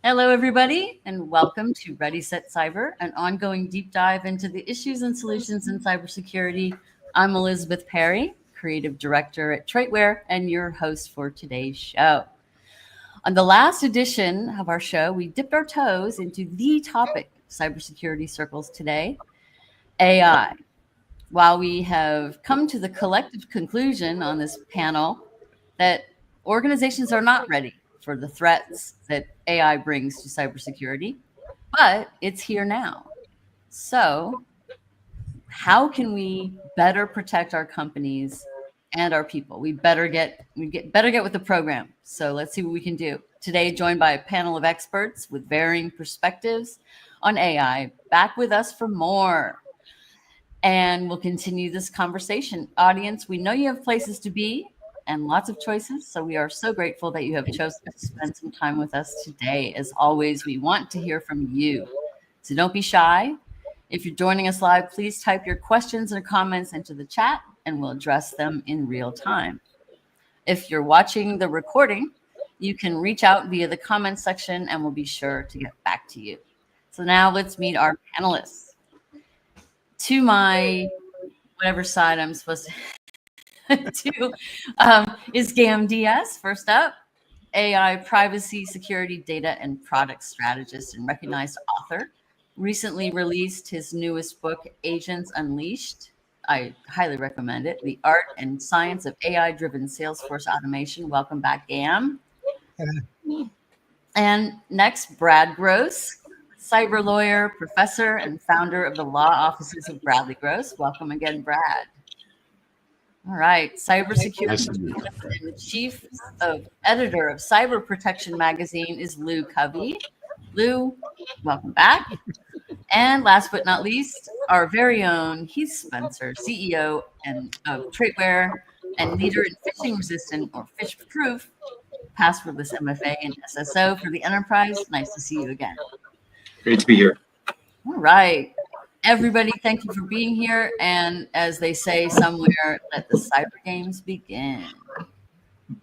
Hello, everybody, and welcome to ReadySetCyber, an ongoing deep dive into the issues and solutions in cybersecurity. I'm Elizabeth Perry, Creative Director at Traitware, and your host for today's show. On the last edition of our show, we dipped our toes into the topic of cybersecurity circles today, AI. While we have come to the collective conclusion on this panel that organizations are not ready for the threats that AI brings to cybersecurity, but it's here now. So how can we better protect our companies and our people? We better get with the program. So let's see what we can do. Today, joined by a panel of experts with varying perspectives on AI, back with us for more. And we'll continue this conversation. Audience, we know you have places to be and lots of choices. So we are so grateful that you have chosen to spend some time with us today. As always, we want to hear from you. So don't be shy. If you're joining us live, please type your questions and comments into the chat and we'll address them in real time. If you're watching the recording, you can reach out via the comments section and we'll be sure to get back to you. So now let's meet our panelists. To my whatever side I'm supposed to is Gam Diaz, first up, AI privacy, security, data, and product strategist and recognized author. Recently released his newest book, Agents Unleashed. I highly recommend it. The Art and Science of AI-Driven Salesforce Automation. Welcome back, Gam. And next, Brad Gross, cyber lawyer, professor, and founder of the law offices of Bradley Gross. Welcome again, Brad. All right, cybersecurity and the chief editor of Cyber Protection Magazine is Lou Covey. Lou, welcome back. And last but not least, our very own Heath Spencer, CEO of Traitware and leader in phishing resistant or phish proof passwordless MFA and SSO for the enterprise. Nice to see you again. Great to be here. All right. Everybody, thank you for being here. And as they say somewhere, let the cyber games begin.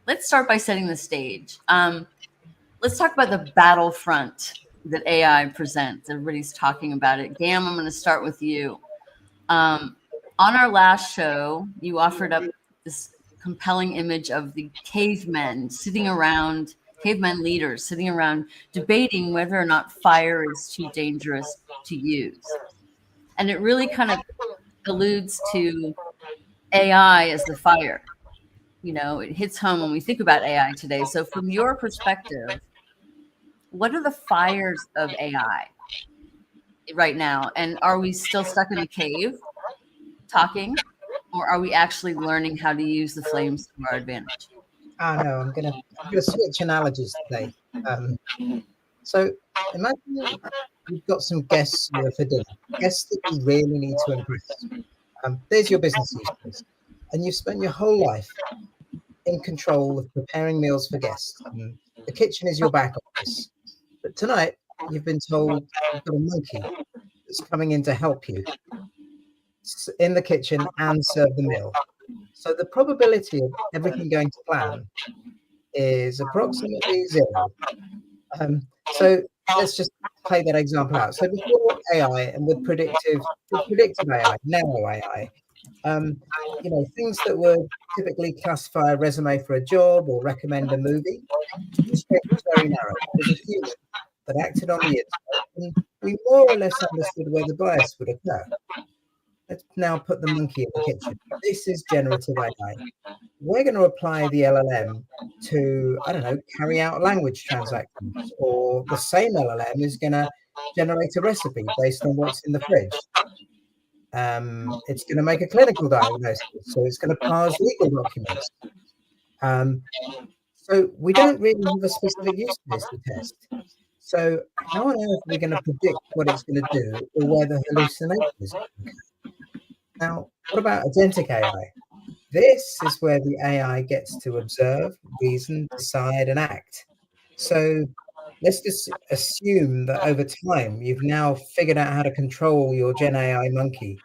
Let's start by setting the stage. Let's talk about the battlefront that AI presents. Everybody's talking about it. Gam, I'm going to start with you. On our last show, you offered up this compelling image of the cavemen leaders sitting around debating whether or not fire is too dangerous to use. And it really kind of alludes to AI as the fire. You know, it hits home when we think about AI today. So from your perspective, what are the fires of AI right now? And are we still stuck in a cave talking, or are we actually learning how to use the flames to our advantage? Oh, no, I'm going to switch analogies today. So imagine you've got some guests here for dinner, guests that you really need to impress. There's your business use case. And you've spent your whole life in control of preparing meals for guests. The kitchen is your back office. But tonight, you've been told you've got a monkey that's coming in to help you in the kitchen and serve the meal. So the probability of everything going to plan is approximately 0. So let's just play that example out. So before AI and with predictive AI, narrow AI, things that would typically classify a resume for a job or recommend a movie, the scope was very narrow. It was a human that acted on the internet, and we more or less understood where the bias would occur. Let's now put the monkey in the kitchen. This is generative AI. We're going to apply the LLM to, carry out language transactions, or the same LLM is going to generate a recipe based on what's in the fridge. It's going to make a clinical diagnosis, so it's going to parse legal documents. So we don't really have a specific use case to test. So how on earth are we going to predict what it's going to do or where the hallucination is going to occur? Now, what about agentic AI? This is where the AI gets to observe, reason, decide, and act. So let's just assume that over time, you've now figured out how to control your Gen AI monkey.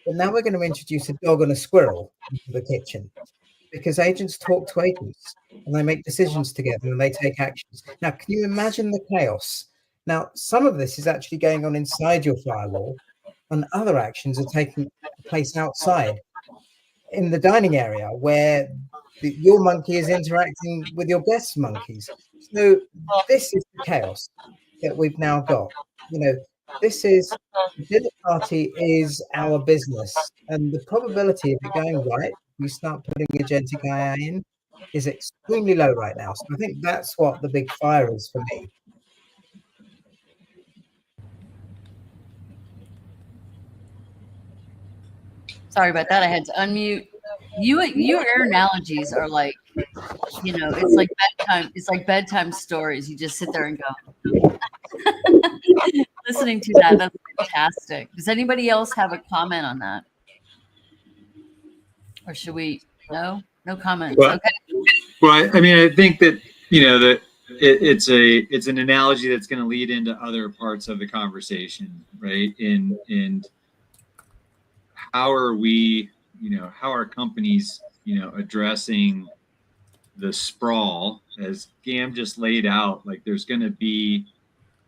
But now we're going to introduce a dog and a squirrel into the kitchen, because agents talk to agents. and they make decisions together and they take actions. Now, can you imagine the chaos? Now, some of this is actually going on inside your firewall, and other actions are taking place outside in the dining area where your monkey is interacting with your guest's monkeys. So this is the chaos that we've now got. This is the dinner party is our business, and the probability of it going right, we start putting agentic AI in, is extremely low right now. So I think that's what the big fire is for me. Sorry about that. I had to unmute. Your analogies are like, it's like bedtime. It's like bedtime stories. You just sit there and go. Listening to that's fantastic. Does anybody else have a comment on that? Or should we? No comments. Well, okay. Well, I mean, I think that that it's an analogy that's going to lead into other parts of the conversation, right? And how are we, how are companies, addressing the sprawl, as Gam just laid out? Like, there's going to be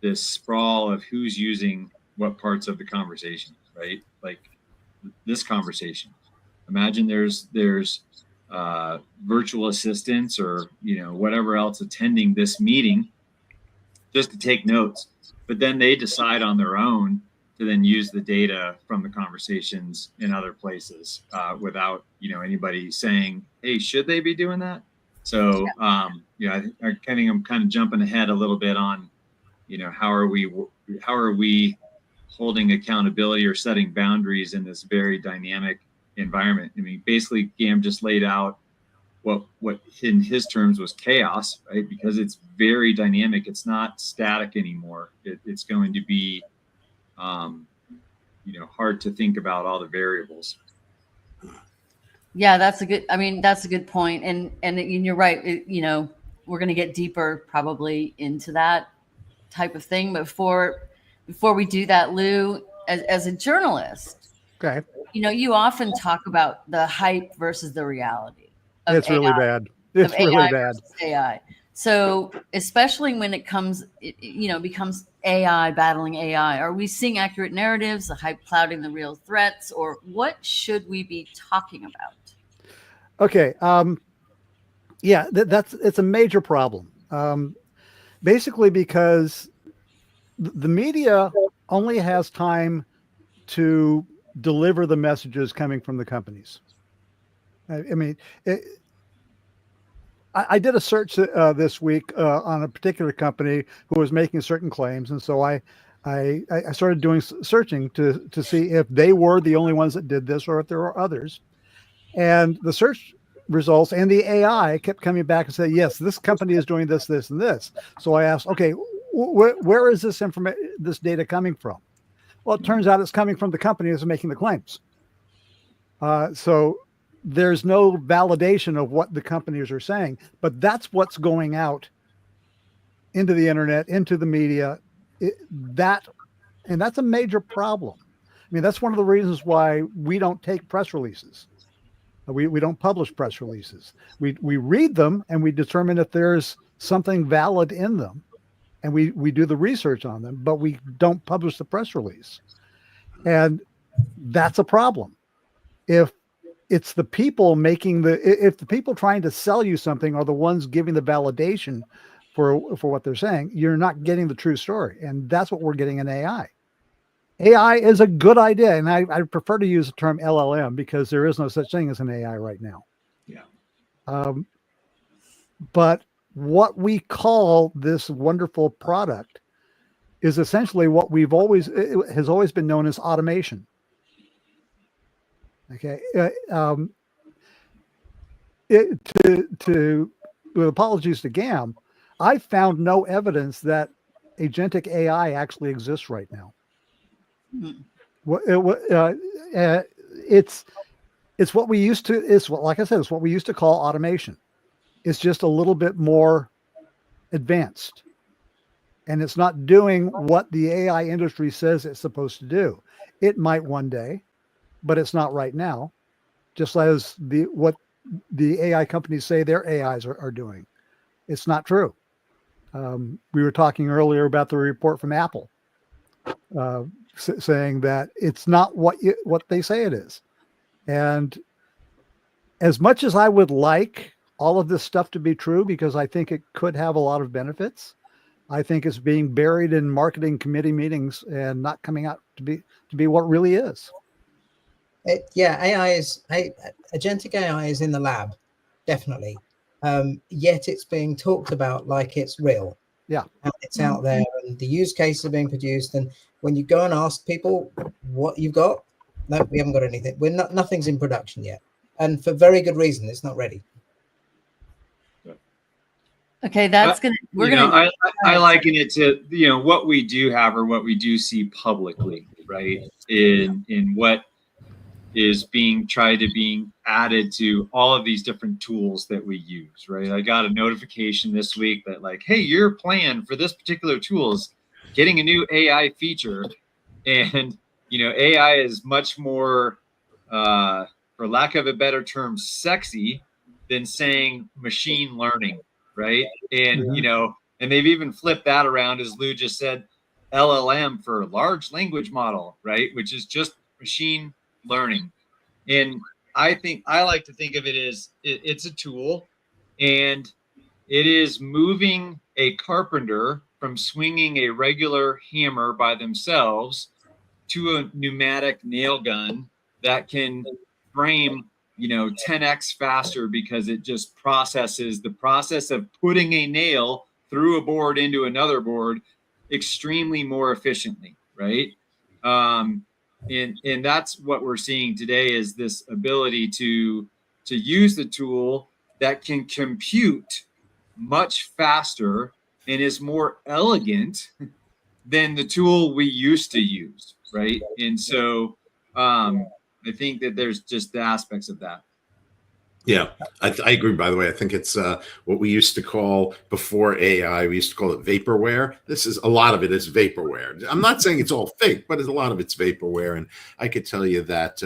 this sprawl of who's using what parts of the conversation, right? Like this conversation. Imagine there's virtual assistants or whatever else attending this meeting just to take notes, but then they decide on their own to then use the data from the conversations in other places without anybody saying, hey, should they be doing that? So I think I'm kind of jumping ahead a little bit on how are we holding accountability or setting boundaries in this very dynamic environment. I mean, basically Gam just laid out what in his terms was chaos, right? Because it's very dynamic. It's not static anymore. It's going to be hard to think about all the variables. Yeah, that's a good point. And you're right. We're going to get deeper probably into that type of thing. But before we do that, Lou, as a journalist, okay, you often talk about the hype versus the reality. It's AI, really bad. It's really bad. AI. So especially when it comes, becomes AI battling AI, are we seeing accurate narratives, the hype clouding the real threats, or what should we be talking about? Okay. Yeah, it's a major problem. Basically because the media only has time to deliver the messages coming from the companies. I mean, I did a search this week on a particular company who was making certain claims, and so I started doing searching to see if they were the only ones that did this or if there were others. And the search results and the AI kept coming back and saying, yes, this company is doing this, this, and this. So I asked, okay, where is this this data coming from? Well, it turns out it's coming from the company that's making the claims. So there's no validation of what the companies are saying, but that's what's going out into the internet, into the media. And that's a major problem. I mean, that's one of the reasons why we don't take press releases. We don't publish press releases. We read them and we determine if there's something valid in them, and we do the research on them, but we don't publish the press release. And that's a problem. If it's the people if the people trying to sell you something are the ones giving the validation for what they're saying, you're not getting the true story. And that's what we're getting in AI. AI is a good idea. And I prefer to use the term LLM because there is no such thing as an AI right now. Yeah. But what we call this wonderful product is essentially what it has always been known as automation. Okay. With apologies to Gam, I found no evidence that agentic AI actually exists right now. It's what we used to, like I said, it's what we used to call automation. It's just a little bit more advanced. And it's not doing what the AI industry says it's supposed to do. It might one day, but it's not right now. Just as what the AI companies say their AIs are doing. It's not true. We were talking earlier about the report from Apple saying that it's not what they say it is. And as much as I would like all of this stuff to be true, because I think it could have a lot of benefits, I think it's being buried in marketing committee meetings and not coming out to be what it really is. Agentic AI is in the lab, definitely. Yet it's being talked about like it's real. Yeah. And it's out there, and the use cases are being produced. And when you go and ask people what you've got, no, we haven't got anything. Nothing's in production yet. And for very good reason, it's not ready. Okay, that's I liken it to what we do have or what we do see publicly, right? In what is being added to all of these different tools that we use, right? I got a notification this week that like, hey, your plan for this particular tool is getting a new AI feature, and AI is much more, for lack of a better term, sexy than saying machine learning, right? And and they've even flipped that around, as Lou just said, LLM for large language model, right? Which is just machine learning. And I like to think of it as it's a tool, and it is moving a carpenter from swinging a regular hammer by themselves to a pneumatic nail gun that can frame 10x faster, because it just processes the process of putting a nail through a board into another board extremely more efficiently, right? And that's what we're seeing today, is this ability to use the tool that can compute much faster and is more elegant than the tool we used to use, right? And so I think that there's just the aspects of that. Yeah, I agree. By the way, I think it's what we used to call, before AI, we used to call it vaporware. A lot of it is vaporware. I'm not saying it's all fake, but a lot of it's vaporware. And I could tell you that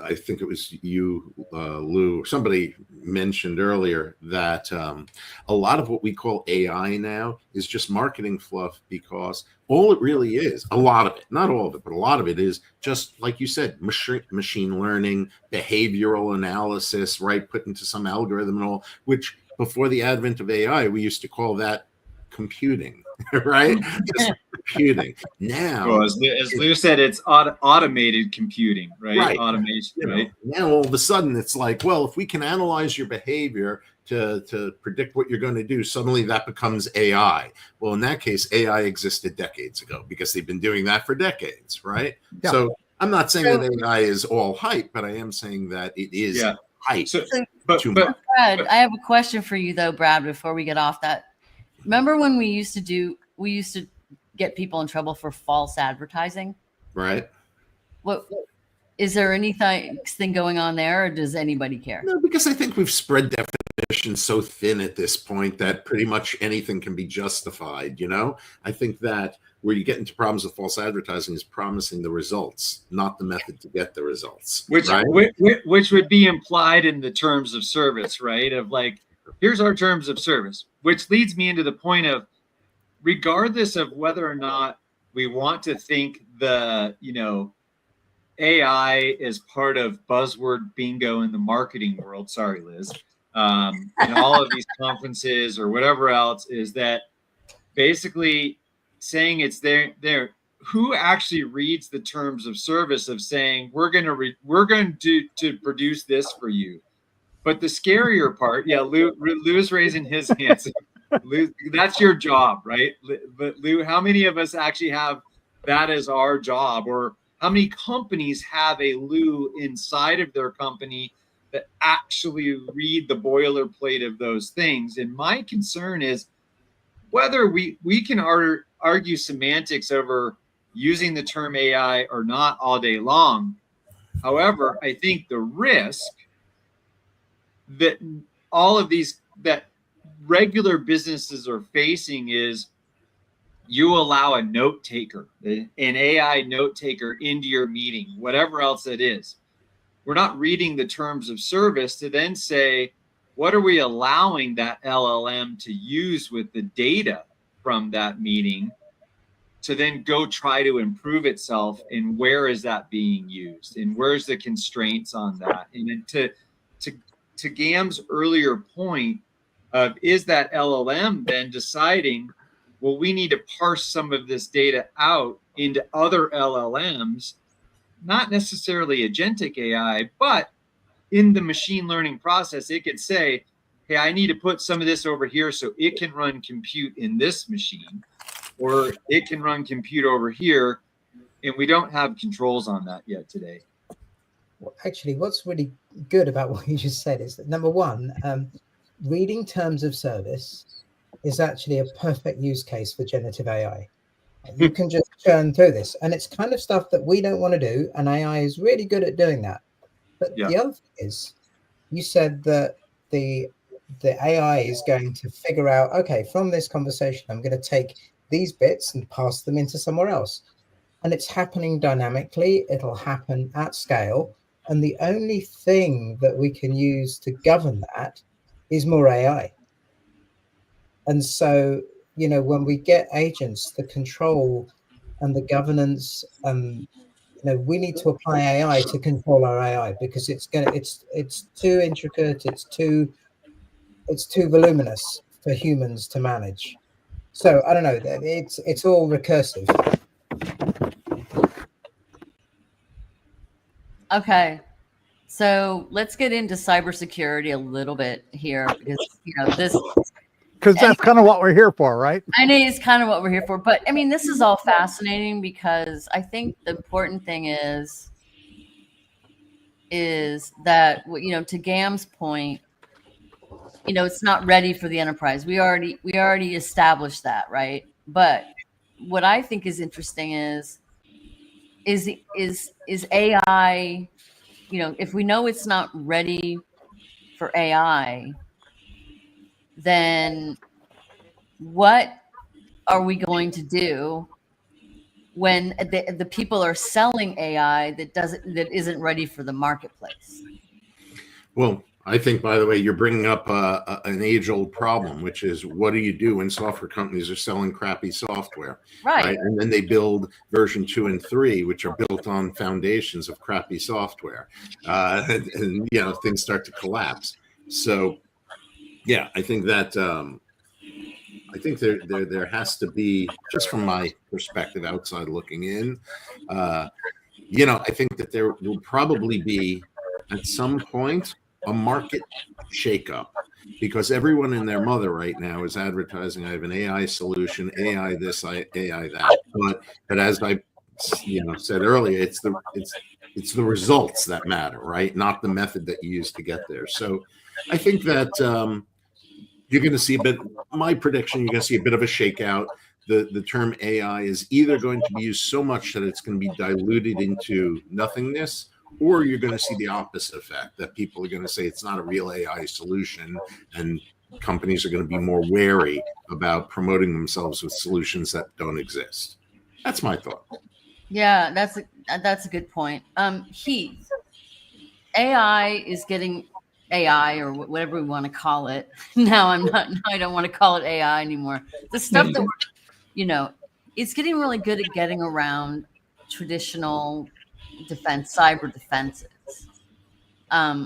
I think it was you, Lou, or somebody mentioned earlier that a lot of what we call AI now is just marketing fluff, because all it really is, a lot of it, not all of it, but a lot of it is just, like you said, machine learning, behavioral analysis, right? Put into some algorithm and all, which before the advent of AI, we used to call that computing, right? Just computing. Now, well, as Lou said, it's automated computing, right? Automation, right? Now all of a sudden it's like, well, if we can analyze your behavior to predict what you're going to do, suddenly that becomes AI. Well, in that case, AI existed decades ago, because they've been doing that for decades, right? Yeah. So I'm not saying that AI is all hype, but I am saying that it is hype. But Brad, I have a question for you though, Brad, before we get off that. Remember when we used to get people in trouble for false advertising? Right. What is there anything going on there, or does anybody care? No, because I think we've spread definitions so thin at this point that pretty much anything can be justified. I think that where you get into problems with false advertising is promising the results, not the method to get the results. Which would be implied in the terms of service, right? Of like, here's our terms of service, which leads me into the point of, regardless of whether or not we want to think the, AI is part of buzzword bingo in the marketing world. Sorry, Liz. In all of these conferences or whatever else, is that basically saying it's there. Who actually reads the terms of service of saying we're going to produce this for you? But the scarier part, Lou's raising his hands. Lou, that's your job, right? But Lou, how many of us actually have that as our job? Or how many companies have a Lou inside of their company that actually read the boilerplate of those things? And my concern is whether we can argue semantics over using the term AI or not all day long. However, I think the risk that all of these that regular businesses are facing is, you allow a note taker, an AI note taker, into your meeting, whatever else it is. we're not reading the terms of service to then say, what are we allowing that LLM to use with the data from that meeting to then go try to improve itself, and where is that being used, and where's the constraints on that? And then to Gam's earlier point of, is that LLM then deciding, well, we need to parse some of this data out into other LLMs, not necessarily agentic AI, but in the machine learning process, it could say, hey, I need to put some of this over here so it can run compute in this machine, or it can run compute over here. And we don't have controls on that yet today. Well, actually, what's really good about what you just said is that, number one, reading terms of service is actually a perfect use case for generative AI. You can just churn through this, and it's kind of stuff that we don't want to do, and AI is really good at doing that. But the other thing is, you said that the AI is going to figure out, okay, from this conversation, I'm going to take these bits and pass them into somewhere else. And it's happening dynamically. It'll happen at scale. And the only thing that we can use to govern that is more AI. And so, you know, when we get agents, the control and the governance, you know, we need to apply AI to control our AI, because it's too intricate, it's too voluminous for humans to manage. So I don't know, it's all recursive. Okay, so let's get into cybersecurity a little bit here, because this, because that's kind of what we're here for, right? I know it's kind of what we're here for, but I mean, this is all fascinating, because I think the important thing is that, to Gam's point, it's not ready for the enterprise. We already established that, right? But what I think is interesting is AI, if we know it's not ready for AI, then what are we going to do when the people are selling AI that isn't ready for the marketplace? Well, I think, by the way, you're bringing up an age-old problem, which is, what do you do when software companies are selling crappy software? Right. And then they build version 2 and 3, which are built on foundations of crappy software. And things start to collapse. So, yeah, I think that there has to be, just from my perspective, outside looking in, I think that there will probably be, at some point, a market shakeup, because everyone and their mother right now is advertising, I have an AI solution, AI this, AI that. But as I said earlier, it's the results that matter, right? Not the method that you use to get there. So I think that you're going to see my prediction, you're going to see a bit of a shakeout. The term AI is either going to be used so much that it's going to be diluted into nothingness, or you're going to see the opposite effect, that people are going to say it's not a real AI solution, and companies are going to be more wary about promoting themselves with solutions that don't exist. That's my thought. Yeah, that's a good point. Heath, AI is getting AI, or whatever we want to call it. Now I don't want to call it AI anymore. The stuff that it's getting really good at getting around traditional cyber defenses.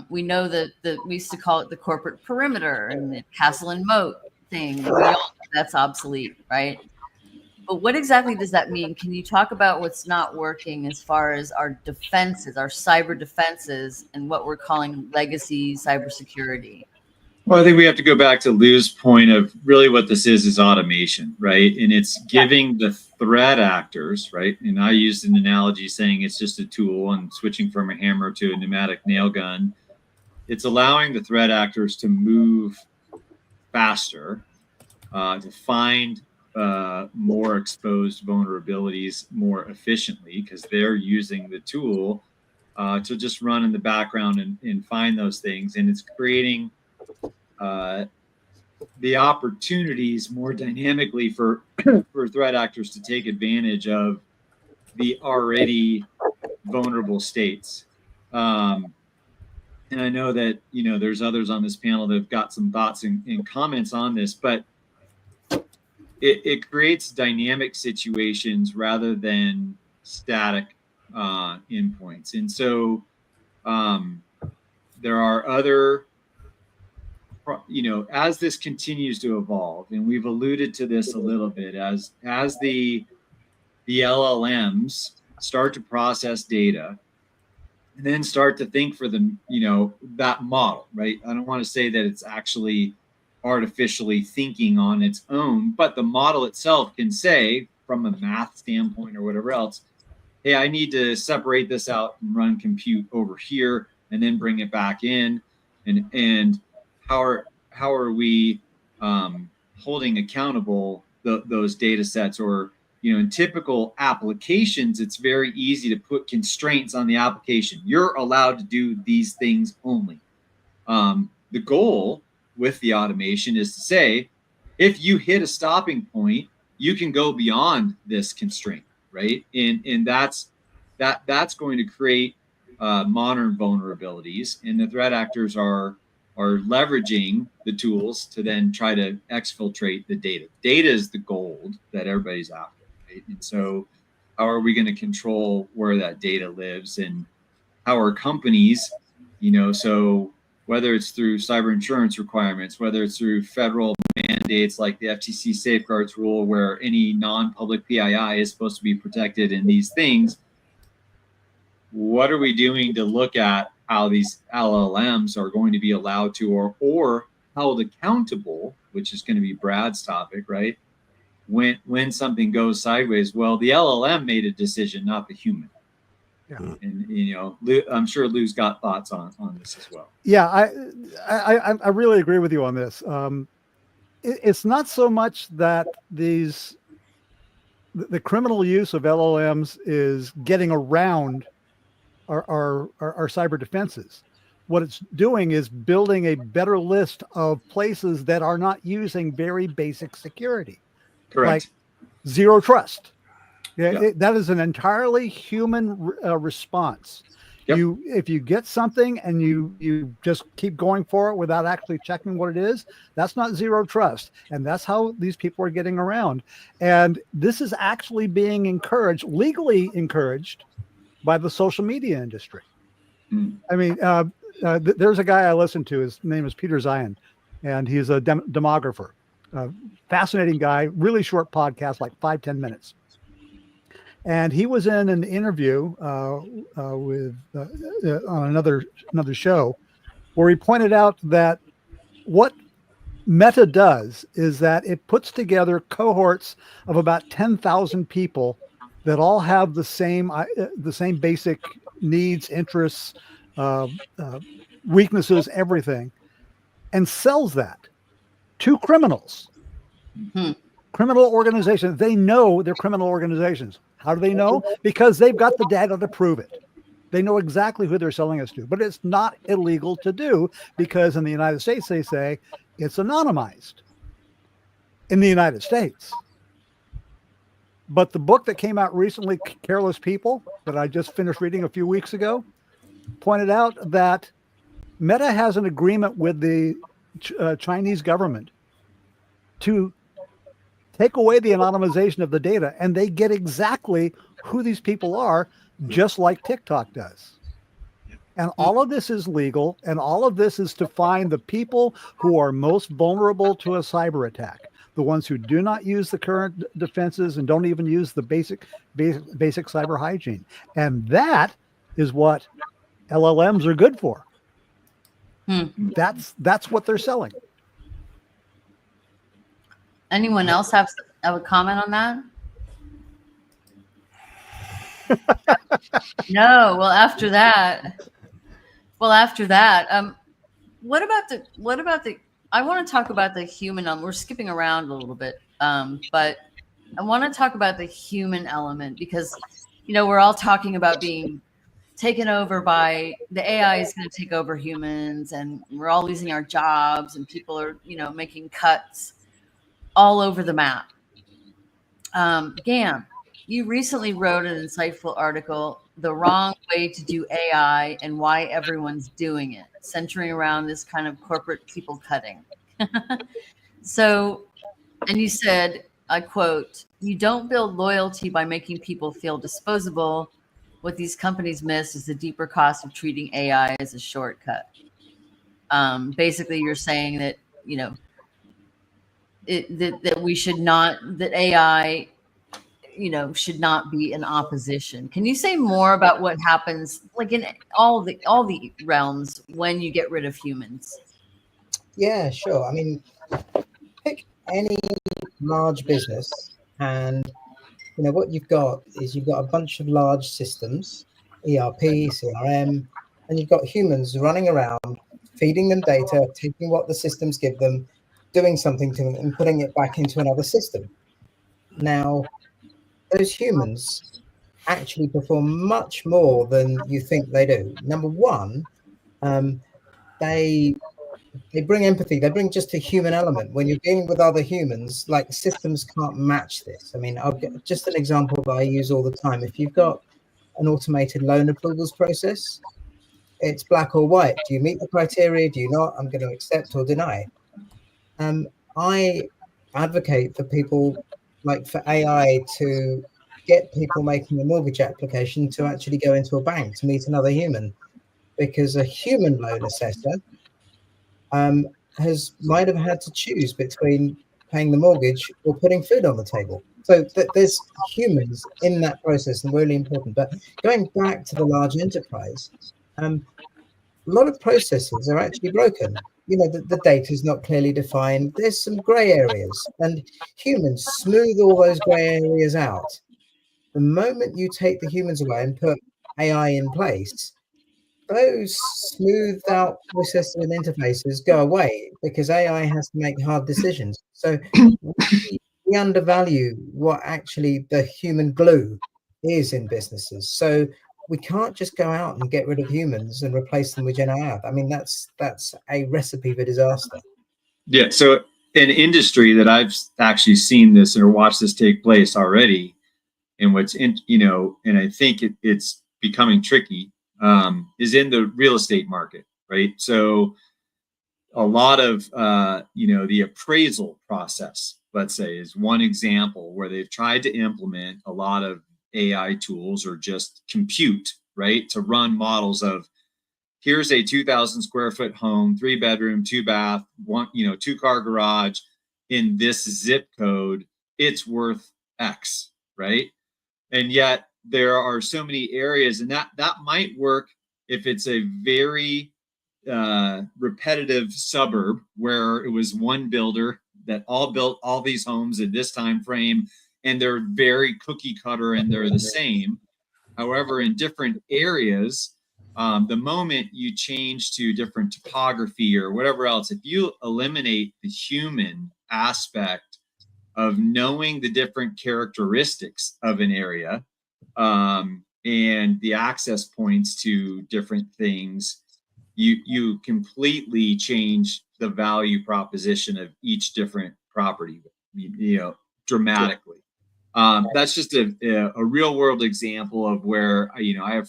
We know that we used to call it the corporate perimeter and the castle and moat thing. We all know that's obsolete, right? But what exactly does that mean? Can you talk about what's not working as far as our defenses, our cyber defenses, and what we're calling legacy cybersecurity? Well, I think we have to go back to Lou's point of, really what this is automation, right? And it's giving the threat actors, right? And I used an analogy saying it's just a tool, and switching from a hammer to a pneumatic nail gun. It's allowing the threat actors to move faster, to find more exposed vulnerabilities more efficiently, because they're using the tool to just run in the background and find those things. And it's creating the opportunities more dynamically for threat actors to take advantage of the already vulnerable states. and I know that, there's others on this panel that have got some thoughts and comments on this, but it creates dynamic situations rather than static endpoints. And so there are other, as this continues to evolve, and we've alluded to this a little bit, as the LLMs start to process data and then start to think for them, that model, right? I don't want to say that it's actually artificially thinking on its own, but the model itself can say, from a math standpoint or whatever else, hey, I need to separate this out and run compute over here and then bring it back in. And how are we holding accountable those data sets? Or, in typical applications, it's very easy to put constraints on the application. You're allowed to do these things only. The goal with the automation is to say, if you hit a stopping point, you can go beyond this constraint, right? And that's going to create modern vulnerabilities, and the threat actors are leveraging the tools to then try to exfiltrate the data. Data is the gold that everybody's after. And so how are we going to control where that data lives, and how are companies, so whether it's through cyber insurance requirements, whether it's through federal mandates like the FTC safeguards rule, where any non-public PII is supposed to be protected in these things, what are we doing to look at how these LLMs are going to be allowed to or held accountable, which is going to be Brad's topic, right? When something goes sideways, well, the LLM made a decision, not the human. Yeah. And I'm sure Lou's got thoughts on this as well. Yeah, I really agree with you on this. It's not so much that the criminal use of LLMs is getting around our cyber defenses. What it's doing is building a better list of places that are not using very basic security. Correct. Like zero trust. Yeah. That is an entirely human response. Yep. If you get something and you just keep going for it without actually checking what it is, that's not zero trust. And that's how these people are getting around. And this is actually being encouraged, legally encouraged, by the social media industry. I mean, there's a guy I listen to. His name is Peter Zion, and he's a demographer. Fascinating guy, really short podcast, like 5-10 minutes. And he was in an interview with on another show where he pointed out that what Meta does is that it puts together cohorts of about 10,000 people that all have the same basic needs, interests, weaknesses, everything, and sells that to criminals. Mm-hmm. Criminal organizations. They know they're criminal organizations. How do they know? Because they've got the data to prove it. They know exactly who they're selling us to. But it's not illegal to do, because in the United States, they say it's anonymized in the United States. But the book that came out recently, Careless People, that I just finished reading a few weeks ago, pointed out that Meta has an agreement with the Chinese government to take away the anonymization of the data, and they get exactly who these people are, just like TikTok does. And all of this is legal, and all of this is to find the people who are most vulnerable to a cyber attack, the ones who do not use the current defenses and don't even use the basic cyber hygiene. And that is what LLMs are good for. That's what they're selling. Anyone else have a comment on that? No. Well, after that, what about the? I want to talk about the human. We're skipping around a little bit, but I want to talk about the human element, because we're all talking about being taken over by the AI is going to take over humans, and we're all losing our jobs, and people are making cuts all over the map. Gam, you recently wrote an insightful article the wrong way to do AI and why everyone's doing it, centering around this kind of corporate people cutting. So, and you said, I quote, "You don't build loyalty by making people feel disposable. What these companies miss is the deeper cost of treating AI as a shortcut." Basically, you're saying that, you know, that we should not, that AI, you know, should not be in opposition. Can you say more about what happens, like in all the realms, when you get rid of humans? Yeah, sure. I mean, pick any large business, and what you've got is you've got a bunch of large systems, ERP, CRM, and you've got humans running around, feeding them data, taking what the systems give them, doing something to them, and putting it back into another system. Now, those humans actually perform much more than you think they do. Number one, they bring empathy. They bring just a human element. When you're dealing with other humans, like, systems can't match this. I mean, I'll get just an example that I use all the time. If you've got an automated loan approvals process, it's black or white. Do you meet the criteria? Do you not? I'm going to accept or deny. I advocate for people, like for AI, to get people making a mortgage application to actually go into a bank to meet another human, because a human loan assessor might have had to choose between paying the mortgage or putting food on the table. So there's humans in that process, and really important. But going back to the large enterprise, a lot of processes are actually broken. The data is not clearly defined. There's some gray areas, and humans smooth all those gray areas out. The moment you take the humans away and put AI in place, those smoothed out processes and interfaces go away, because AI has to make hard decisions. So we undervalue what actually the human glue is in businesses. So we can't just go out and get rid of humans and replace them with Gen AI. I mean, that's a recipe for disaster. Yeah. So an industry that I've actually seen this or watched this take place already, and and I think it's becoming tricky, is in the real estate market, right? So a lot of the appraisal process, let's say, is one example where they've tried to implement a lot of AI tools or just compute, right, to run models of, here's a 2,000 square foot home, 3-bedroom, 2-bath, 2-car garage in this zip code. It's worth X, right? And yet there are so many areas, and that might work if it's a very repetitive suburb where it was one builder that all built all these homes in this time frame, and they're very cookie cutter and they're the same. However, in different areas, the moment you change to different topography or whatever else, if you eliminate the human aspect of knowing the different characteristics of an area, and the access points to different things, you completely change the value proposition of each different property, dramatically. That's just a real world example of where, I have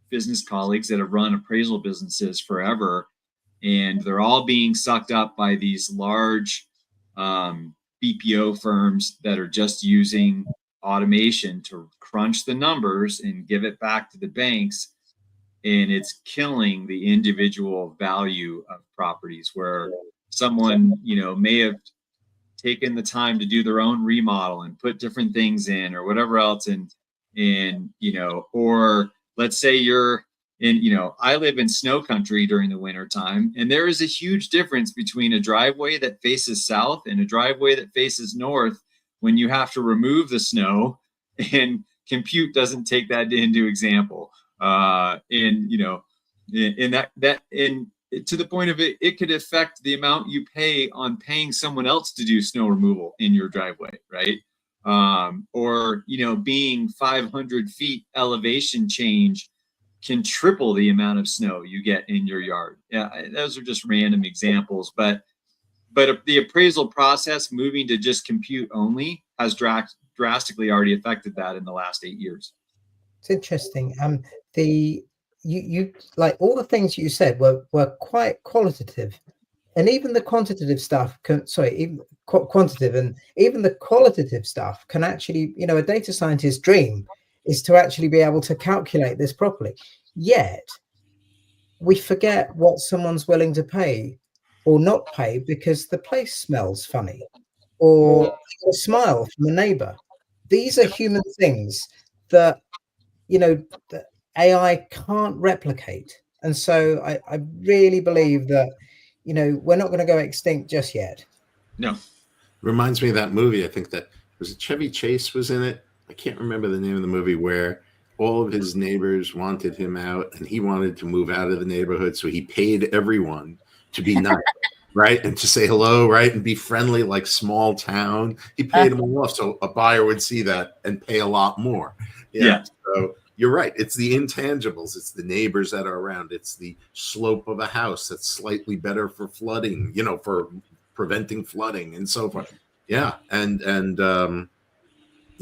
business colleagues that have run appraisal businesses forever, and they're all being sucked up by these large BPO firms that are just using automation to crunch the numbers and give it back to the banks. And it's killing the individual value of properties, where someone, may have taken the time to do their own remodel and put different things in or whatever else. And or let's say you're in, I live in snow country during the winter time, and there is a huge difference between a driveway that faces south and a driveway that faces north when you have to remove the snow, and compute doesn't take that into example. In to the point of it could affect the amount you pay on paying someone else to do snow removal in your driveway, right? Or being 500 feet elevation change can triple the amount of snow you get in your yard. Yeah, those are just random examples, but the appraisal process moving to just compute only has drastically already affected that in the last 8 years. It's interesting. You like all the things you said were quite qualitative, and even the quantitative stuff even quantitative, and even the qualitative stuff can actually, a data scientist's dream is to actually be able to calculate this properly. Yet we forget what someone's willing to pay or not pay because the place smells funny, or a smile from a neighbor. These are human things that, that AI can't replicate. And so I really believe that, we're not going to go extinct just yet. No. Reminds me of that movie. I think that was it Chevy Chase was in it. I can't remember the name of the movie, where all of his neighbors wanted him out and he wanted to move out of the neighborhood. So he paid everyone to be nice, right? And to say hello, right? And be friendly, like small town. He paid them all off. So a buyer would see that and pay a lot more. Yeah. So you're right. It's the intangibles. It's the neighbors that are around. It's the slope of a house that's slightly better for flooding, for preventing flooding and so forth. Yeah. And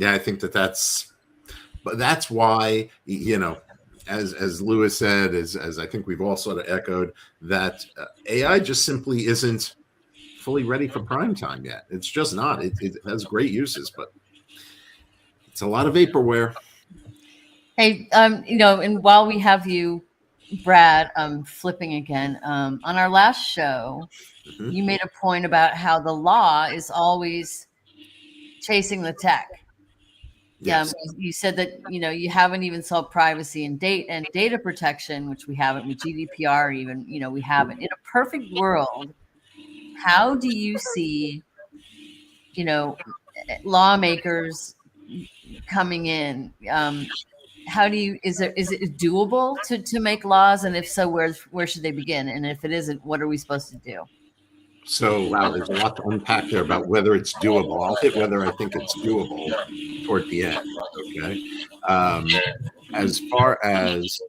I think that's why, as Lewis said, as I think we've all sort of echoed, that AI just simply isn't fully ready for prime time yet. It's just not. It has great uses, but it's a lot of vaporware. Hey, and while we have you, Brad, flipping again, on our last show, you made a point about how the law is always chasing the tech. Yes. You said that, you haven't even solved privacy and data protection, which we haven't with GDPR even, we haven't. In a perfect world, how do you see, lawmakers coming in? Is it doable to make laws? And if so, where should they begin? And if it isn't, what are we supposed to do? So, wow, there's a lot to unpack there about whether it's doable. I'll hit whether I think it's doable toward the end. Okay. As far as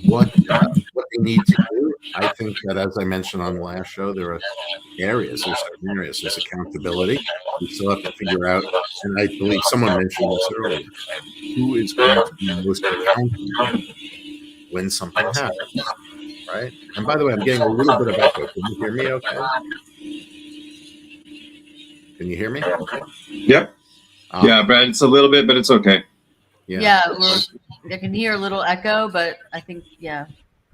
what they need to do, I think that, as I mentioned on the last show, there are areas. There's certain areas. There's accountability. We still have to figure out, and I believe someone mentioned this earlier, who is going to be most accountable when something happens, right? And by the way, I'm getting a little bit of echo. Can you hear me okay? Can you hear me? Yep. Yeah, Brad, it's a little bit, but it's okay. Yeah, I can hear a little echo, but I think, yeah.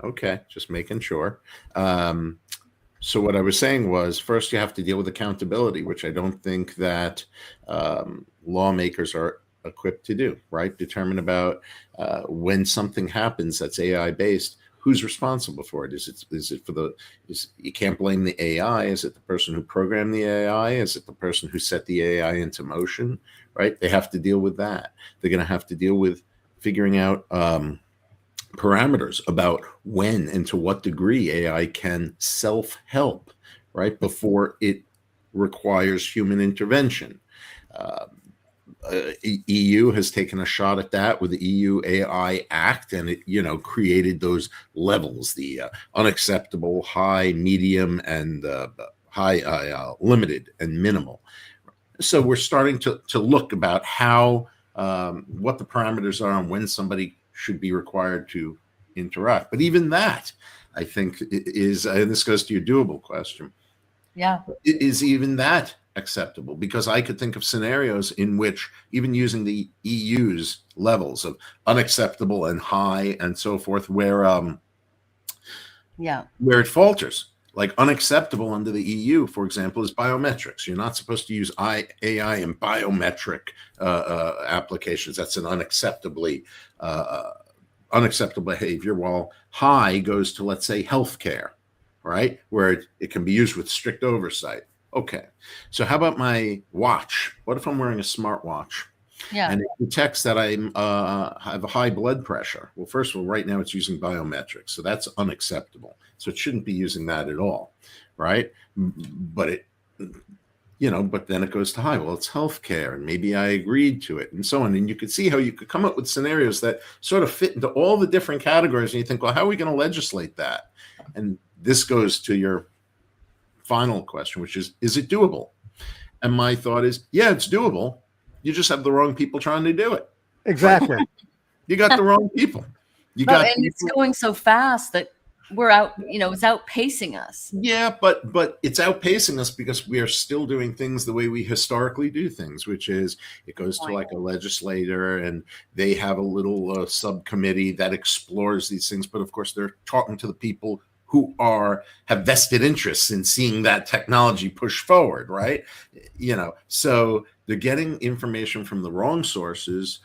Okay, just making sure. So what I was saying was, first you have to deal with accountability, which I don't think that lawmakers are equipped to do, right? Determine about when something happens that's AI based, who's responsible for it? You can't blame the AI. Is it the person who programmed the AI? Is it the person who set the AI into motion, right? They have to deal with that. They're going to have to deal with figuring out parameters about when and to what degree AI can self-help, right, before it requires human intervention. EU has taken a shot at that with the EU AI Act, and it, created those levels: the unacceptable, high, medium, and high, limited, and minimal. So we're starting to look about how what the parameters are and when somebody should be required to interact. But even that, I think, is, and this goes to your doable question. Yeah. Is even that acceptable? Because I could think of scenarios in which, even using the EU's levels of unacceptable and high and so forth, where it falters. Like unacceptable under the EU, for example, is biometrics. You're not supposed to use AI in biometric applications. That's an unacceptable behavior. While high goes to, let's say, healthcare, right, where it can be used with strict oversight. Okay, so how about my watch? What if I'm wearing a smartwatch? Yeah. And it detects that I have a high blood pressure. Well, first of all, right now it's using biometrics, so that's unacceptable. So it shouldn't be using that at all, right? But but then it goes to high. Well, it's healthcare, and maybe I agreed to it, and so on. And you could see how you could come up with scenarios that sort of fit into all the different categories. And you think, well, how are we going to legislate that? And this goes to your final question, which is it doable? And my thought is, yeah, it's doable. You just have the wrong people trying to do it. Exactly. You got the wrong people. You No, got and it's people, going so fast that we're out, it's outpacing us. yeah, but it's outpacing us because we are still doing things the way we historically do things, which is it goes to like a legislator and they have a little subcommittee that explores these things. But of course, they're talking to the people who have vested interests in seeing that technology push forward, right? So they're getting information from the wrong sources,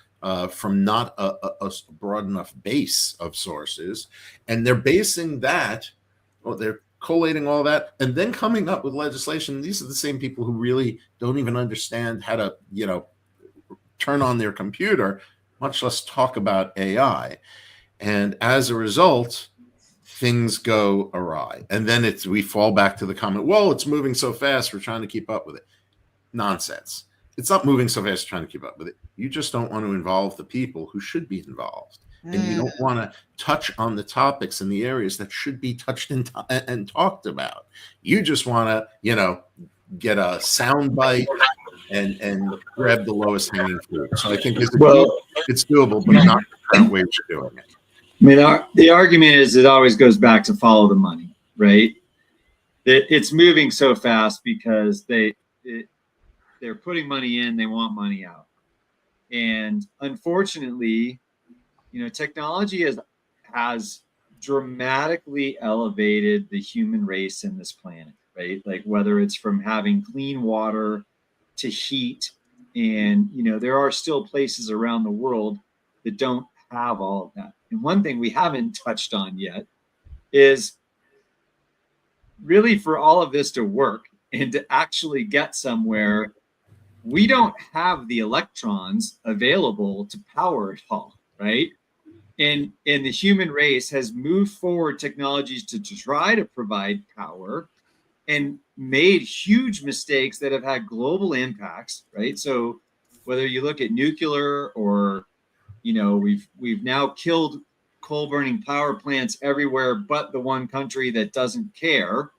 from not a broad enough base of sources, and they're basing that, or they're collating all that, and then coming up with legislation. These are the same people who really don't even understand how to, turn on their computer, much less talk about AI. And as a result, things go awry. And then we fall back to the comment, well, it's moving so fast, we're trying to keep up with it. Nonsense. It's not moving so fast trying to keep up with it. You just don't want to involve the people who should be involved. And you don't want to touch on the topics and the areas that should be touched and talked about. You just want to, get a sound bite and grab the lowest hanging fruit. So I think it's doable, but not the current way we're doing it. I mean, the argument is it always goes back to follow the money, right? It's moving so fast because they're putting money in, they want money out. And unfortunately, technology has dramatically elevated the human race in this planet, right? Like whether it's from having clean water to heat, and there are still places around the world that don't have all of that. And one thing we haven't touched on yet is really for all of this to work and to actually get somewhere, we don't have the electrons available to power it all, right? And the human race has moved forward technologies to try to provide power and made huge mistakes that have had global impacts, right? So whether you look at nuclear or, we've now killed coal burning power plants everywhere but the one country that doesn't care.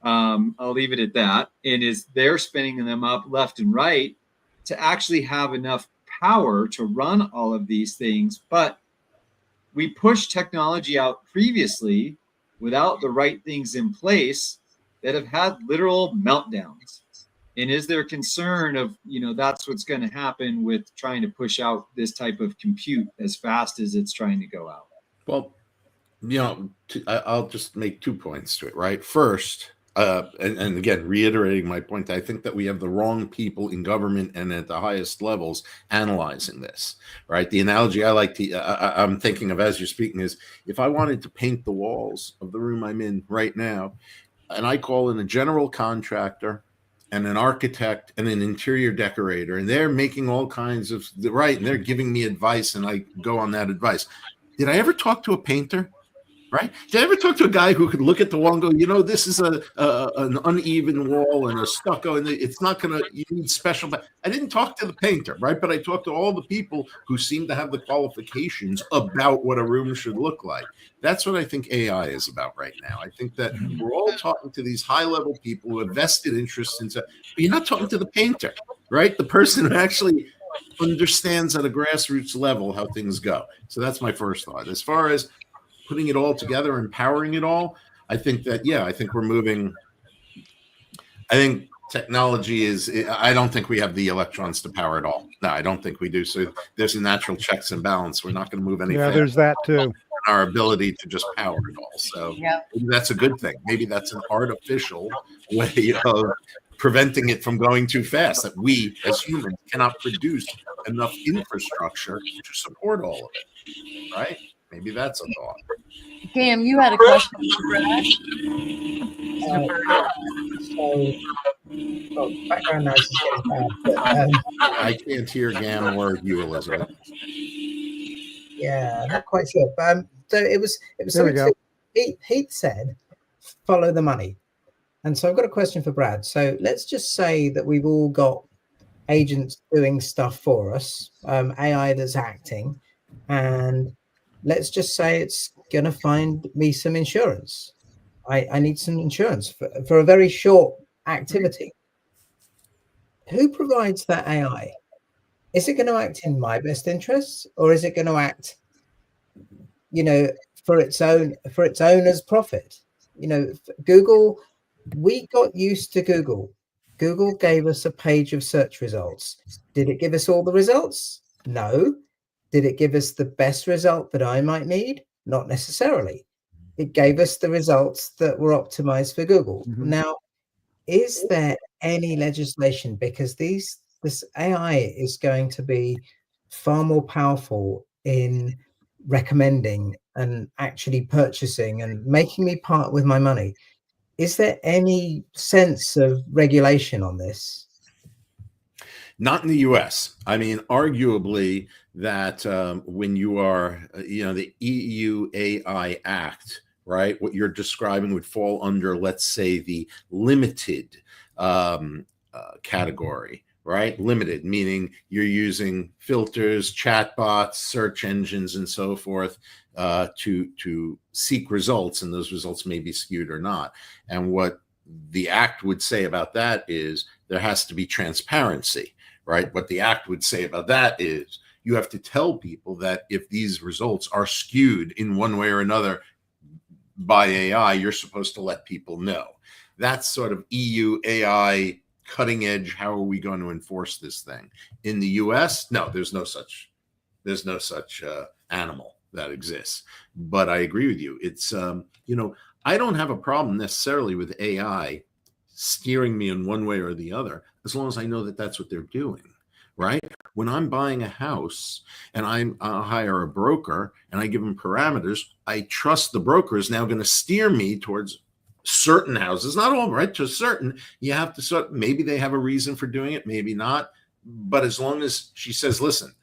I'll leave it at that. And they're spinning them up left and right to actually have enough power to run all of these things. But we pushed technology out previously without the right things in place that have had literal meltdowns. And is there concern of, that's what's going to happen with trying to push out this type of compute as fast as it's trying to go out? Well, I'll just make 2 points to it, right? First, and again, reiterating my point, I think that we have the wrong people in government and at the highest levels analyzing this, right? The analogy I like I'm thinking of as you're speaking is if I wanted to paint the walls of the room I'm in right now, and I call in a general contractor and an architect and an interior decorator, and they're making all kinds of, right, and they're giving me advice, and I go on that advice. Did I ever talk to a painter? Right? Did I ever talk to a guy who could look at the wall and go, this is an uneven wall and a stucco, and it's not going to, you need special. But I didn't talk to the painter, right? But I talked to all the people who seem to have the qualifications about what a room should look like. That's what I think AI is about right now. I think that we're all talking to these high-level people who have vested interests but you're not talking to the painter, right? The person who actually understands at a grassroots level how things go. So that's my first thought. As far as putting it all together, empowering it all, I think that, I think we're moving. I think technology I don't think we have the electrons to power it all. No, I don't think we do. So there's a natural checks and balance. We're not going to move any faster. There's that too. Our ability to just power it all. So maybe that's a good thing. Maybe that's an artificial way of preventing it from going too fast, that we as humans cannot produce enough infrastructure to support all of it, right? Maybe that's a thought. Cam, you had a question for Brad? Background noise is getting bad. But, I can't hear Gam or you, Elizabeth. Yeah, not quite sure. But so it was. There we go. Heath said, "Follow the money," and so I've got a question for Brad. So let's just say that we've all got agents doing stuff for us, AI that's acting, and let's just say it's going to find me some insurance. I need some insurance for a very short activity. Who provides that AI? is it going to act in my best interests, or is it going to act, for its owner's profit? Google, we got used to Google. Google gave us a page of search results. Did it give us all the results? No. Did it give us the best result that I might need? Not necessarily. It gave us the results that were optimized for Google. Mm-hmm. Now, is there any legislation? Because this AI is going to be far more powerful in recommending and actually purchasing and making me part with my money. Is there any sense of regulation on this? Not in the US. I mean, arguably that when you are, the EU AI Act, right, what you're describing would fall under, let's say, the limited category, right? Limited, meaning you're using filters, chatbots, search engines, and so forth to seek results, and those results may be skewed or not. And what the act would say about that is there has to be transparency, right? What the act would say about that is you have to tell people that if these results are skewed in one way or another by AI, you're supposed to let people know. That's sort of EU AI cutting edge. How are we going to enforce this thing? In the US, no, there's no such animal that exists. But I agree with you. It's I don't have a problem necessarily with AI steering me in one way or the other, as long as I know that that's what they're doing, right? When I'm buying a house and I'll hire a broker and I give them parameters, I trust the broker is now going to steer me towards certain houses, not all, right? To certain, you have to maybe they have a reason for doing it, maybe not. But as long as she says, listen,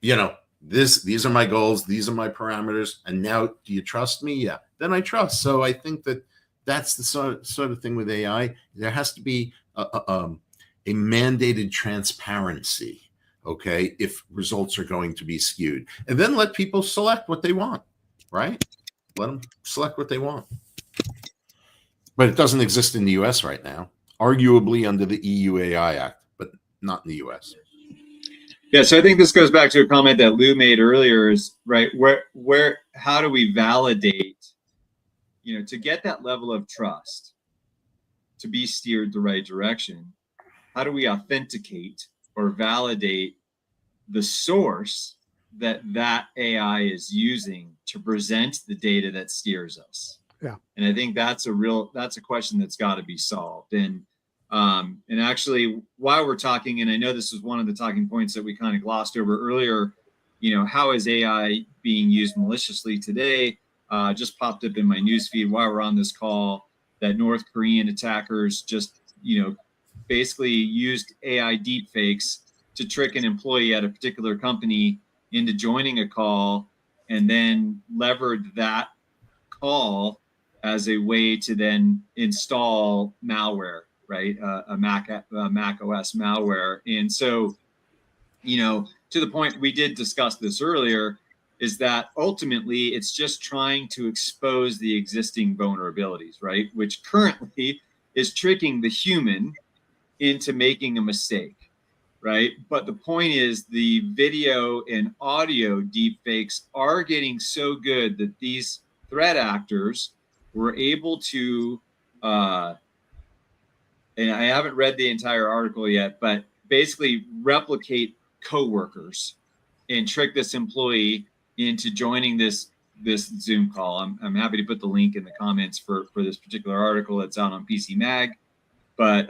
these are my goals, these are my parameters, and now do you trust me? Yeah, then I trust. So I think that's the sort of thing with AI. There has to be a mandated transparency, okay, if results are going to be skewed. And then let people select what they want, right? Let them select what they want. But it doesn't exist in the US right now, arguably under the EU AI Act, but not in the US. Yeah, so I think this goes back to a comment that Lou made earlier is, right, how do we validate, to get that level of trust, to be steered the right direction, how do we authenticate or validate the source that AI is using to present the data that steers us? Yeah. And I think that's a question that's got to be solved. And actually, while we're talking, and I know this is one of the talking points that we kind of glossed over earlier, how is AI being used maliciously today? Just popped up in my newsfeed while we're on this call that North Korean attackers just, basically used AI deepfakes to trick an employee at a particular company into joining a call, and then levered that call as a way to then install malware, right? A Mac OS malware. And so, to the point we did discuss this earlier, is that ultimately it's just trying to expose the existing vulnerabilities, right? Which currently is tricking the human into making a mistake, right? But the point is the video and audio deepfakes are getting so good that these threat actors were able to, and I haven't read the entire article yet, but basically replicate coworkers and trick this employee into joining this Zoom call. I'm happy to put the link in the comments for this particular article that's out on PC Mag. But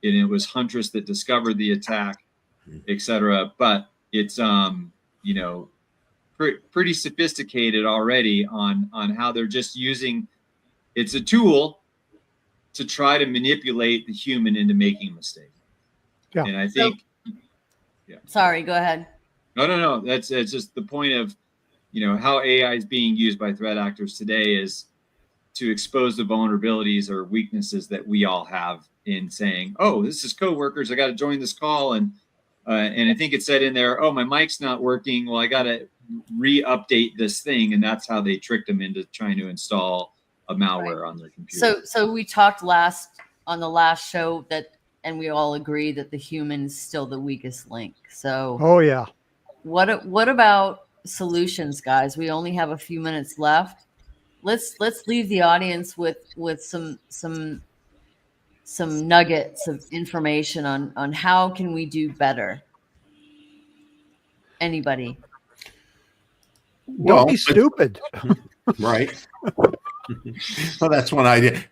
it was Huntress that discovered the attack, etc. But it's pretty sophisticated already on how they're just using. It's a tool to try to manipulate the human into making a mistake. Yeah. And I think. Yeah. Sorry, go ahead. No. It's just the point of, how AI is being used by threat actors today is to expose the vulnerabilities or weaknesses that we all have in saying, oh, this is coworkers, I got to join this call. And I think it said in there, oh, my mic's not working. Well, I got to re-update this thing. And that's how they tricked them into trying to install a malware on their computer. So we talked on the last show that and we all agree that the human is still the weakest link. So Oh yeah. what about solutions, guys? We only have a few minutes left. Let's leave the audience with some nuggets of information on how can we do better. Anybody? Don't be stupid. Right. Well, that's one idea.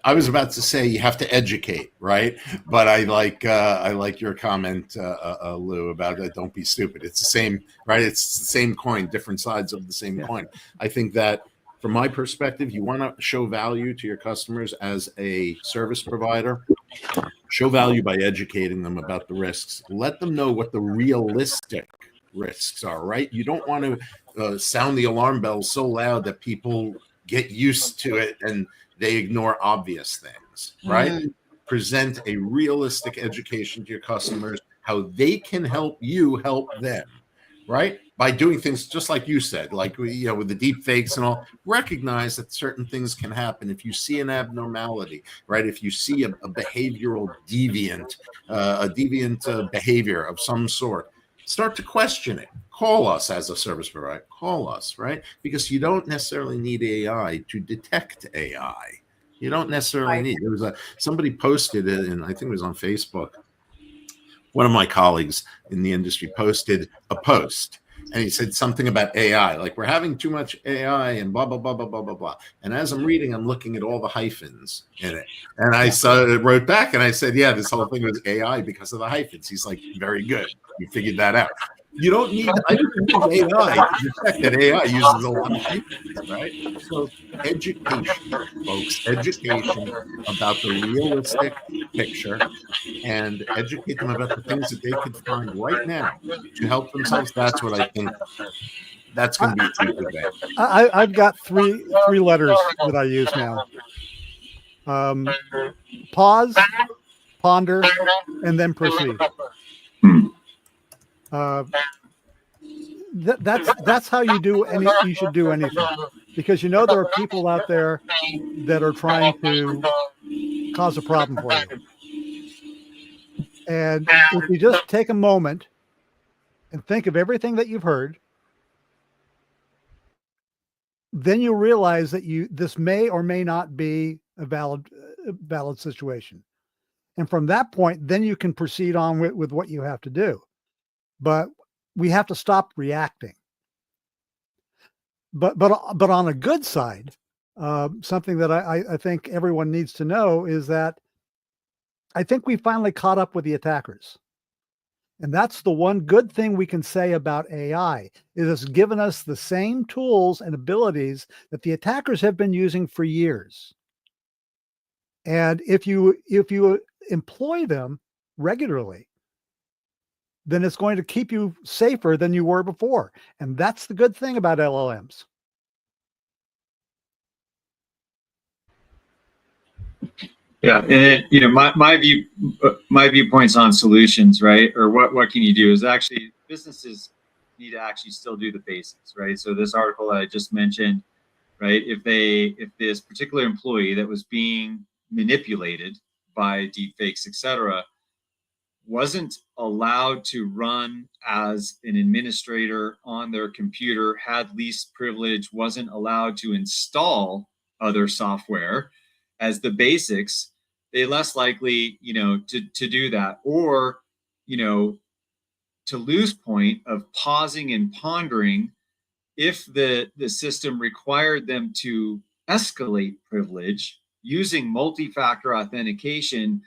I was about to say you have to educate, right? But I like your comment, Lou, about don't be stupid. It's the same, right? It's the same coin, different sides of the same coin. I think that from my perspective, you want to show value to your customers as a service provider. Show value by educating them about the risks. Let them know what the realistic risks are, right? You don't want to sound the alarm bells so loud that people get used to it and they ignore obvious things, right? Present a realistic education to your customers, how they can help you help them, right? By doing things just like you said, like with the deep fakes and all, recognize that certain things can happen. If you see an abnormality, right? If you see a behavioral deviant, behavior of some sort, start to question it. Call us as a service provider. Call us, right? Because you don't necessarily need AI to detect AI. You don't necessarily need. There was somebody posted it, and I think it was on Facebook. One of my colleagues in the industry posted a post, and he said something about AI, like we're having too much AI and blah, blah, blah, blah, blah, blah, blah. And as I'm reading, I'm looking at all the hyphens in it. And I wrote back and I said, yeah, this whole thing was AI because of the hyphens. He's like, very good. You figured that out. You don't need, I don't need AI to detect that AI uses a lot of hyphens, right? So education, folks, education about the realistic picture, and educate them about the things that they could find right now to help themselves. That's what I think. That's going to be a good thing. I've got three letters that I use now. Pause, ponder, and then proceed. That's how you do you should do anything, because there are people out there that are trying to cause a problem for you. And if you just take a moment and think of everything that you've heard, then you realize that this may or may not be a valid situation. And from that point, then you can proceed on with what you have to do. But we have to stop reacting. But on a good side, something that I think everyone needs to know is that I think we finally caught up with the attackers. And that's the one good thing we can say about AI, is it's given us the same tools and abilities that the attackers have been using for years. And if you employ them regularly, then it's going to keep you safer than you were before. And that's the good thing about LLMs. Yeah, and my viewpoints on solutions, right? Or what can you do is actually businesses need to actually still do the basics, right? So this article that I just mentioned, right? If this particular employee that was being manipulated by deepfakes, etc., wasn't allowed to run as an administrator on their computer, had least privilege, wasn't allowed to install other software as the basics, they're less likely, to do that. Or, to lose point of pausing and pondering, if the system required them to escalate privilege using multi-factor authentication,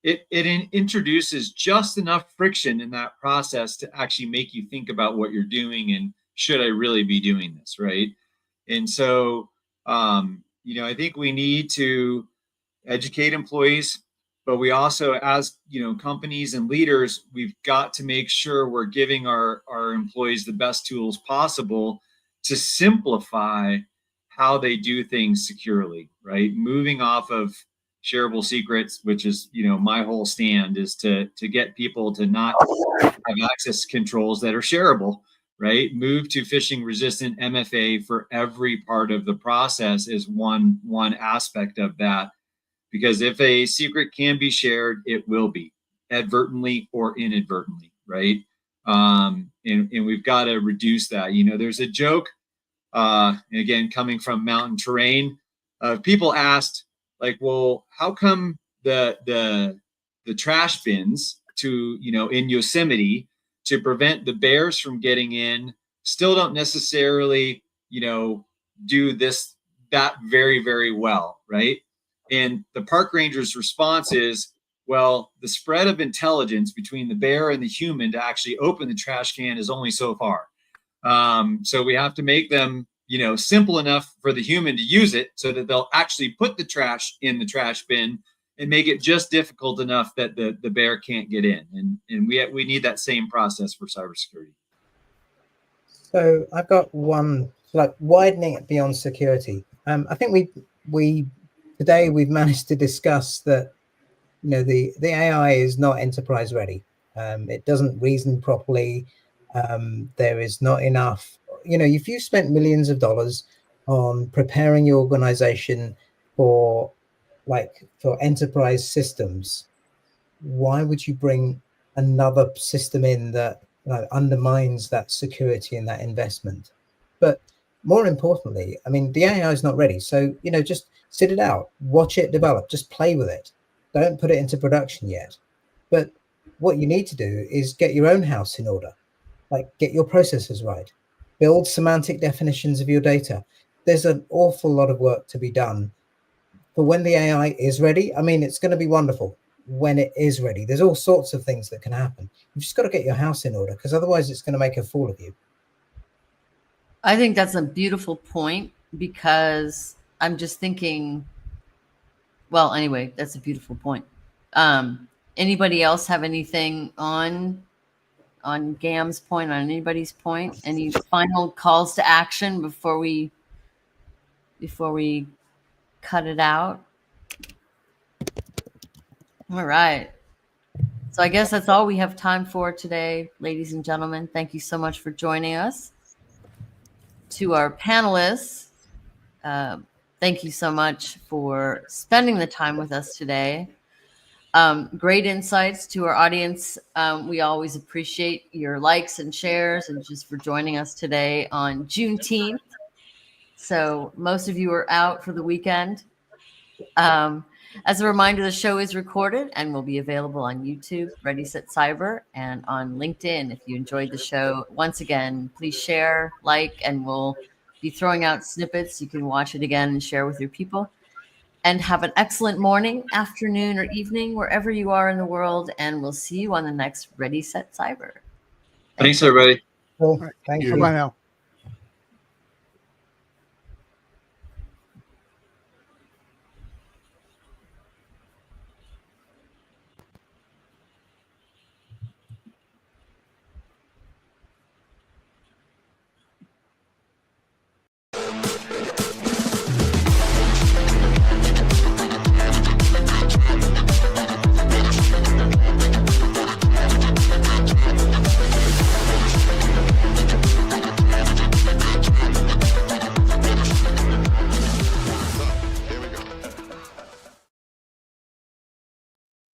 it introduces just enough friction in that process to actually make you think about what you're doing and should I really be doing this, right? And so, I think we need to educate employees, but we also, as companies and leaders, we've got to make sure we're giving our employees the best tools possible to simplify how they do things securely, right? Moving off of shareable secrets, which is, my whole stand is to get people to not have access controls that are shareable, right? Move to phishing resistant MFA for every part of the process is one aspect of that. Because if a secret can be shared, it will be, advertently or inadvertently, right? And we've got to reduce that. There's a joke, and again, coming from mountain terrain, people asked, like, well, how come the trash bins in Yosemite to prevent the bears from getting in still don't necessarily, do that very, very well, right? And the park ranger's response is, well, the spread of intelligence between the bear and the human to actually open the trash can is only so far. So we have to make them, simple enough for the human to use it so that they'll actually put the trash in the trash bin, and make it just difficult enough that the bear can't get in. And we need that same process for cybersecurity. So I've got one, like, widening it beyond security. I think we today we've managed to discuss that the AI is not enterprise ready. It doesn't reason properly. There is not enough. If you spent millions of dollars on preparing your organization for enterprise systems, why would you bring another system in that undermines that security and that investment? But more importantly, I mean, the AI is not ready. So, just sit it out, watch it develop, just play with it. Don't put it into production yet. But what you need to do is get your own house in order, like get your processes right, build semantic definitions of your data. There's an awful lot of work to be done. But when the AI is ready, I mean, it's going to be wonderful when it is ready. There's all sorts of things that can happen. You've just got to get your house in order, because otherwise it's going to make a fool of you. I think that's a beautiful point, because I'm just thinking, well, anyway, that's a beautiful point. Anybody else have anything on GAM's point, on anybody's point? Any final calls to action before we cut it out? All right. So I guess that's all we have time for today, ladies and gentlemen. Thank you so much for joining us. To our panelists, thank you so much for spending the time with us today. Great insights to our audience. We always appreciate your likes and shares, and just for joining us today on Juneteenth. So most of you are out for the weekend. As a reminder, the show is recorded and will be available on YouTube, ReadySetCyber, and on LinkedIn. If you enjoyed the show, once again, please share, like, and we'll be throwing out snippets. You can watch it again and share with your people. And have an excellent morning, afternoon, or evening, wherever you are in the world. And we'll see you on the next ReadySetCyber. Thanks, everybody. Well, thank you. Bye now.